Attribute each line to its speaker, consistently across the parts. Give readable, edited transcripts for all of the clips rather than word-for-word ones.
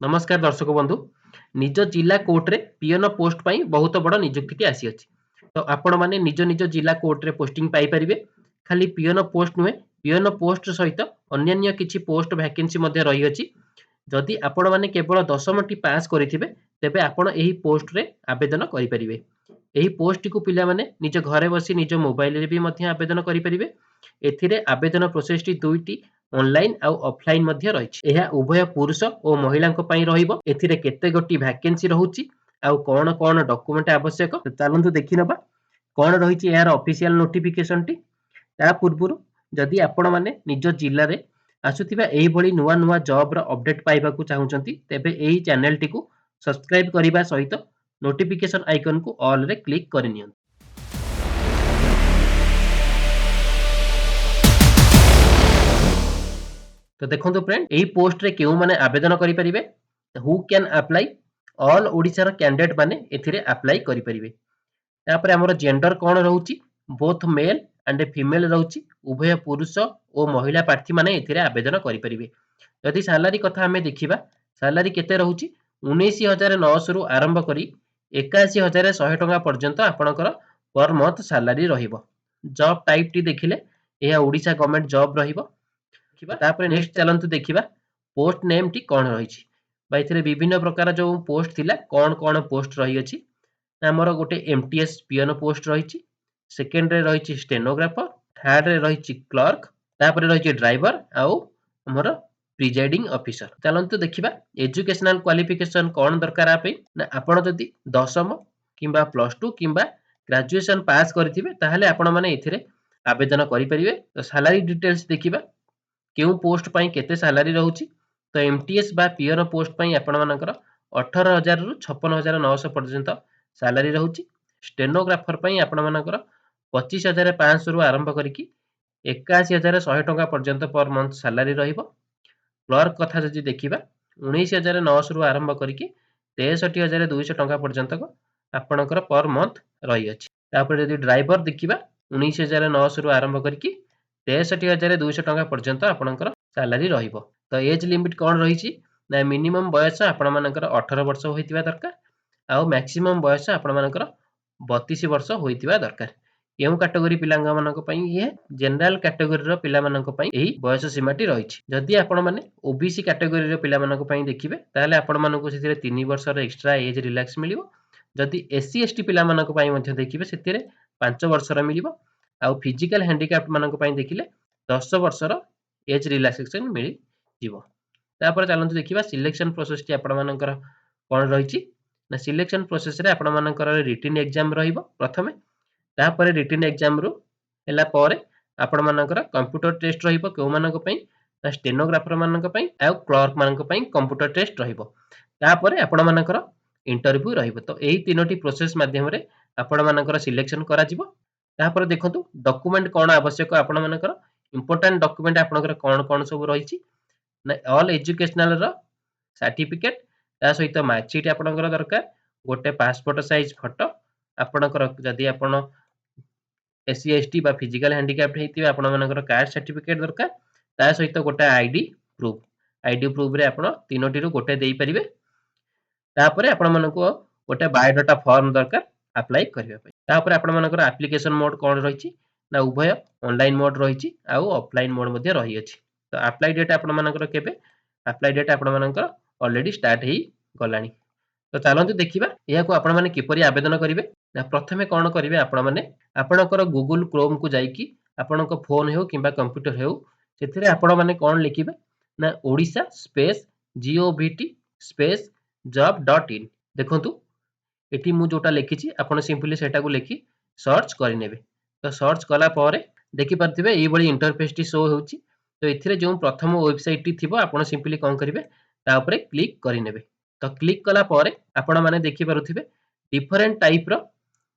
Speaker 1: नमस्कार दर्शक बंधु निज जिला कोर्ट रे पीएन पोस्ट पाई बहुत बड़ नियुक्ति आसी अछि तो आपण माने निज निज जिला कोर्ट रे पोस्टिंग पाई परिबे खाली पीएन पोस्ट नुहे पीएन पोस्ट सहित अन्य किछि पोस्ट वैकेंसी मध्ये रही अछि जदि आपण माने केवल 10 टी पास करिथिबे तेबे आपण एही पोस्ट रे आवेदन करि परिबे एही पोस्ट को पिला माने निज घरे बसी निज मोबाइल रे भी मध्ये आवेदन करि परिबे एथिरे आवेदन प्रोसेस टी दुईटी ऑनलाइन आ ऑफलाइन मध्ये रहिछि एहा उभय पुरुष और महिलांक पई रहिबो एथिरे केते गोटी वैकेंसी रहुछि आ कोन कोन डॉक्यूमेंट आवश्यक चलंतु देखि नबा कोन रहिछि यार ऑफिशियल नोटिफिकेशन टी ता पूर्वरु जदि आपण माने निज जिल्ला रे आसुथिबा एही भली नुवा नुवा जॉब रो अपडेट पाइबा को चाहुचंती तेबे एही चैनल टी को सब्सक्राइब करिबा सहित नोटिफिकेशन आइकन को ऑल रे क्लिक करिनियन। तो देखो फ्रेंड यही पोस्ट रे केउ माने आवेदन करि परिबे who can apply all Odisha रो कैंडिडेट माने एथिरे अप्लाई करि परिबे तापर हमर जेंडर कोन रहउची बोथ मेल एंड फीमेल रहउची उभय पुरुष और महिला प्रार्थी माने एथिरे आवेदन करि परिबे यदि सैलरी कथा हमें देखिबा सैलरी केते रहउची 19900 रु आरंभ करी 81100 टका पर्यंत आपनकर पर मंथ सैलरी रहिबो जॉब टाइप टी देखिले एहा ओडिसा गवर्नमेंट जॉब रहिबो तापर नेक्स्ट चलंतु देखिबा पोस्ट नेम टी कोन रहिछि बा इथिरे विभिन्न प्रकार जो पोस्ट थिला कोन कोन पोस्ट रहि अछि हमर गोटे एमटीएस पीएन पोस्ट रहिछि सेकंड रे रहिछि स्टेनोग्राफर थर्ड रे रहिछि क्लर्क तापर रहिछि ड्राइवर आउ हमर प्रिजाइडिंग ऑफिसर चलंतु देखिबा एजुकेशनल क्वालिफिकेशन कोन दरकार आपे ना आपण जदि दशम किंबा प्लस 2 किंबा ग्रेजुएशन पास करथिबे ताहले आपण माने एथिरे आवेदन करि परिबे तो सैलरी डिटेल्स देखिबा केउ पोस्ट पाई केते सैलरी रहउची तो एमटीएस बा पीएन पोस्ट पाई आपण मानकर 18000 रु 56900 पर्यंत सैलरी रहउची स्टेनोग्राफर पाई आपण मानकर 25500 रु आरंभ करिकि 81100 टका पर्यंत पर मंथ सैलरी रहिबो क्लर्क कथा जदि देखिबा 19900 रु आरंभ करिकि 63200 टका पर्यंत आपणकर पर मंथ रही अछि तापर जदि ड्राइवर देखिबा 19900 रु आरंभ करिकि 63200 टका पर्यंत आपणकर सैलरी रहिबो तो एज लिमिट कोन रहिछि ना मिनिमम बयस आपण मानकर 18 वर्ष होइतिबा दरकार आ मैक्सिमम बयस आपण मानकर 32 वर्ष होइतिबा दरकार केउ कैटेगरी पिलांगा मानक पई ये जनरल कैटेगरी रो पिला मानक पई एही बयस सीमाटी रहिछि जदि आपण माने ओबीसी कैटेगरी रो पिला मानक पई देखिबे ताले आपण मानक सेतिरे 3 वर्ष रो एक्स्ट्रा एज रिलैक्स मिलिबो जदि एससी एसटी पिला मानक पई मध्ये देखिबे सेतिरे 5 वर्ष रो मिलिबो आ फिजिकल हैंडिकैप्ड मानक पई देखिले 10 वर्ष रो एज रिलैक्सेशन मिली जीवो तापर चलंतु देखिबा सिलेक्शन प्रोसेस टी आपण मानकर कोन रहिछि ना सिलेक्शन प्रोसेस रे आपण मानकर रिटन एग्जाम रहिबो प्रथमे तापर रिटन एग्जाम रु हला परे आपण मानकर कंप्यूटर टेस्ट रहिबो केउ मानक पई ना स्टेनोग्राफर मानक पई आ क्लर्क मानक पई कंप्यूटर टेस्ट रहिबो तापर आपण मानकर इंटरव्यू रहिबो तो एही तीनोटी प्रोसेस माध्यम रे आपण मानकर सिलेक्शन करा जिवो तापर देखंतु डॉक्यूमेंट कोन आवश्यक आपण मानकर इंपोर्टेंट डॉक्यूमेंट आपनकर कोन कोन सब रहिछि ना ऑल एजुकेशनल रो सर्टिफिकेट ता सहित मार्कशीट आपनकर दरकार गोटे पासपोर्ट साइज फोटो आपनकर जदि आपण एससी एसटी बा फिजिकल हैंडिकैप्ड हेतिबा आपण मानकर कास्ट सर्टिफिकेट दरकार ता सहित गोटे आईडी प्रूफ रे आपण तीनोटी रो गोटे देई परिबे तापर आपण मानको गोटे बायोडाटा फॉर्म दरकार अप्लाई करिया पई तापर आपण मानकर एप्लीकेशन मोड कोन रहिछि ना उभय ऑनलाइन मोड रहिछि आ ऑफलाइन मोड मध्ये रहि अछि तो अप्लाई डेट आपण मानकर केबे अप्लाई डेट आपण मानकर ऑलरेडी स्टार्ट हेई गलानी तो चलंतु देखिबा एहा को आपण माने किपरि आवेदन करिवे ना प्रथमे कोन करिवे आपण माने आपणकर गूगल क्रोम को जाईकी आपणक फोन हेउ किबा कंप्यूटर हेउ सेथिरे आपण माने कोन लिखिबे ना Odisha space govt space job.in देखंतु एठी मु जोटा लिखिछि आपण सिंपली सेटा को लिखि सर्च करि नेबे तो सर्च कला पारे देखि परथिबे एई बडी इंटरफेस टी शो होउची तो एथिरे जो प्रथम वेबसाइट टी थिबो आपण सिंपली कोन करिवे ता ऊपर क्लिक करि नेबे तो क्लिक कला पारे आपण माने देखि पारुथिबे डिफरेंट टाइप रो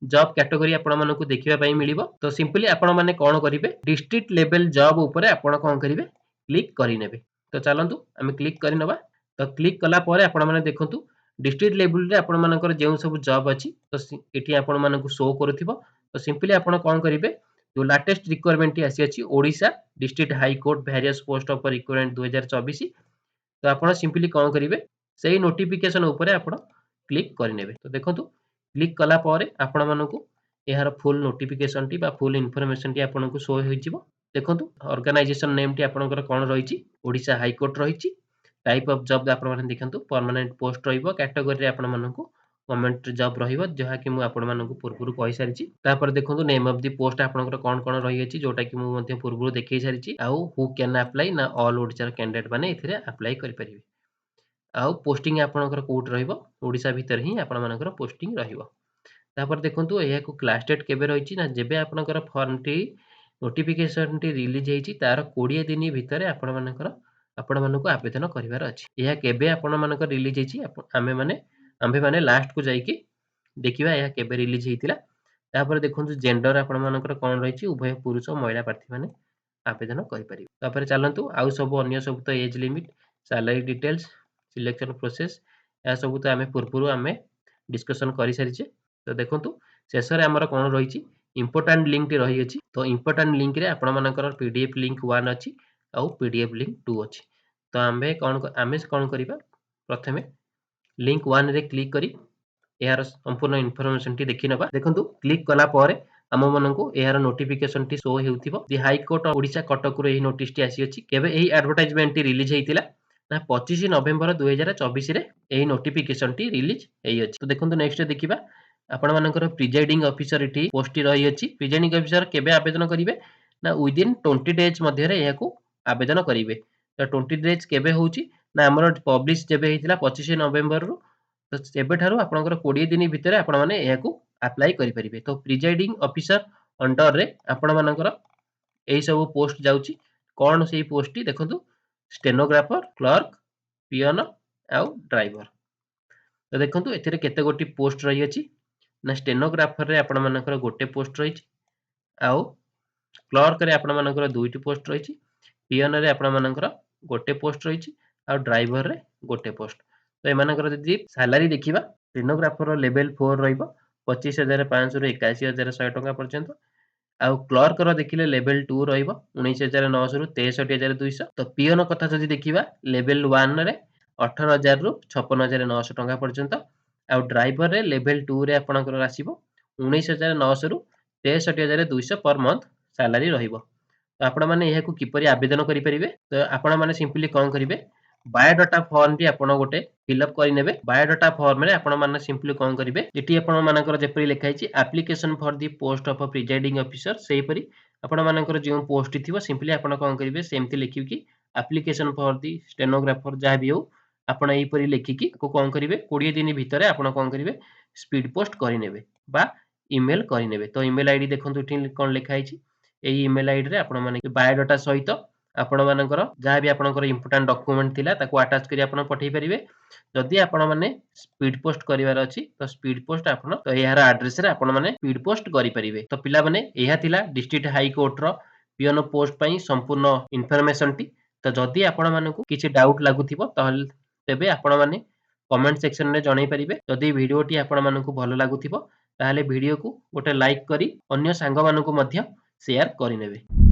Speaker 1: जॉब कैटेगरी आपण मानको देखिबा पई मिलिबो तो सिंपली आपण माने कोन करिवे डिस्ट्रिक्ट लेवल जॉब ऊपर आपण कोन करिवे क्लिक करि नेबे तो चलंतु हम क्लिक करि नबा तो क्लिक कला पारे आपण माने देखंतु डिस्ट्रिक्ट लेवल रे आपण मानकर जेउ सब जॉब अछि तो एठी आपण मानको शो करथिबो तो सिंपली आपण कोन करिवे जो लेटेस्ट रिक्वायरमेंट टी आसी अछि Odisha district high court various post of requirement 2024 तो आपण सिंपली कोन करिवे सेही नोटिफिकेशन उपरे आपण क्लिक करिनेबे। तो देखंतु क्लिक कला परे आपण मानकु एहार फुल नोटिफिकेशन टी बा फुल इन्फॉर्मेशन टी आपनको शो होइजिवो। देखंतु ऑर्गेनाइजेशन नेम टी आपनकर कोन रहिछि ओडिशा हाई कोर्ट रहिछि। टाइप ऑफ जॉब आपण माने देखंतु परमानेंट पोस्ट रहिबो। कैटेगरी रे आपण मानकु गवर्नमेंट जॉब रहिबो जहा कि मु आपण मानकु पूर्वरु कहि सारिछि। तापर देखंतु नेम ऑफ द पोस्ट आपनकर कोन कोन रहि अछि जोटा कि मु मध्ये पूर्वरु देखै सारिछि। आउ हु कैन अप्लाई ना ऑल ओडिशा कैंडिडेट माने एथिरे अप्लाई करि परिबे। आउ पोस्टिंग आपनकर कोड रहिबो ओडिशा भीतर ही आपण मानकर पोस्टिंग रहिबो। तापर देखंतु एहा को क्लास डेट केबे रहिछि ना जेबे आपनकर फॉर्म टी नोटिफिकेशन टी रिलीज हेछि तार 20 दिन भितर आपण मानकर आपण मानको आवेदन करिवार अछि। एहा केबे आपण मानकर रिलीज हेछि आम्भे माने लास्ट को जाईकी देखिबा एहा केबे रिलीज हेतिला। तापर देखंतु जेंडर आपण मानकर कोन रहिछि उभय पुरुष और महिला प्रार्थी माने आवेदन करि परिबे। तापर चलंतु आउ सब अन्य सब तो age limit salary details selection process या सब तो आमे पूर्वरु आमे डिस्कशन करि सारिछे। तो देखंतु शेषरे हमर कोन रहिछि इंपोर्टेंट लिंक टी रहि अछि। तो इंपोर्टेंट लिंक रे आपण मानकर पीडीएफ लिंक 1 अछि आउ पीडीएफ लिंक 2 अछि। तो आमे कोन करिबा प्रथमे लिंक 1 रे क्लिक करी एहार संपूर्ण इन्फॉर्मेशन टी देखि नबा। देखंतु क्लिक कला परे हम मनकु एहार नोटिफिकेशन टी शो हेउथिबो। दि हाई कोर्ट ओडिशा कटक रो एही नोटिस टी आसी अछि। केबे एही एडवर्टाइजमेंट टी रिलीज हेतिला ना 25 नवेम्बर 2024 रे एही नोटिफिकेशन टी रिलीज हेइ अछि। तो देखंतु नेक्स्ट देखिबा आपण मानकर प्रिजाइडिंग ऑफिसर एठी पोस्ट टी रहि अछि। प्रिजाइडिंग ऑफिसर केबे आवेदन करिवे ना विदिन 20 डेज मध्ये रे एहाकू आवेदन करिवे। तो 20 डेज केबे होउची ना हमर पब्लिश जेबे हेतिला 25 नवेम्बर रु तो सेबे ठारू आपनकर 20 दिन भितर आपण माने एहाकू अप्लाई करि परिबे। तो प्रिजाइडिंग ऑफिसर अंडर रे आपण मानकर एही सब पोस्ट जाउची। कोन सेही पोस्ट टी देखंतु स्टेनोग्राफर क्लर्क पियन आउ ड्राइवर। तो देखंतु एथिरे केते गोटी पोस्ट रहि अछि ना स्टेनोग्राफर रे आपण मानकर गोटे पोस्ट रहिछि आउ क्लर्क रे आपण मानकर दुईटी पोस्ट रहिछि। पियन रे आपण मानकर गोटे पोस्ट रहिछि आउ ड्राइवर रे गोटे पोस्ट। तो एमानकर जदि सैलरी देखिबा स्टेनोग्राफर लेवल 4 रहिबो 25500 रु 81100 टका पर्यंत। आउ क्लर्क रो देखिले लेवल 2 रहिबो 19900 रु 63200। तो पियन कथा जदि देखिबा लेवल 1 रे 18000 रु 56900 टका पर्यंत। आउ ड्राइवर रे लेवल 2 रे आपनकर आसीबो 19900 रु 63200 पर मंथ सैलरी रहिबो। तो आपण माने एहाकू किपरि आवेदन करि परिबे। तो आपण माने सिंपली कोन करिवे बायोडाटा फॉर्म टी आपण गोटे फिल अप करि नेबे। बायोडाटा फॉर्म रे आपण माने सिंपली कोन करिवे एटी आपण मानकर जेपरि लिखा हिची application for the post of presiding officer सेही परि आपण मानकर जे पोस्ट थिबो सिंपली आपण कोन करिवे सेमति लिखिव कि एप्लीकेशन फॉर द स्टेनोग्राफर जहा भी हो आपण एही परि लिखिकी को कोन करिवे 20 दिन भितरे आपण कोन करिवे स्पीड पोस्ट करि नेबे बा ईमेल करि नेबे। तो ईमेल आईडी देखंतु एठी कोन लिखा हिची एही ईमेल आईडी रे आपण माने बायोडाटा सहित आपण मानकर जहा भी आपनकर इंपोर्टेंट डॉक्यूमेंट थिला ताको अटैच करी आपण पठेई परिबे। जदि आपण माने स्पीड पोस्ट करिवार अछि तो स्पीड पोस्ट आपण तो एहार एड्रेस रे आपण माने स्पीड पोस्ट करि परिबे। तो पिला माने एहा थिला डिस्ट्रिक्ट हाई कोर्ट रो पियन पोस्ट पई संपूर्ण इन्फॉर्मेशन टी। तो जदि आपण मानकु किछि डाउट लागुथिबो तहल तेबे आपण माने कमेंट सेक्शन रे जणाई परिबे। जदि वीडियो टी आपण मानकु भलो लागुथिबो ताहाले वीडियो को गोटे लाइक करी अन्य सांग मानकु मध्य शेयर करि नेबे।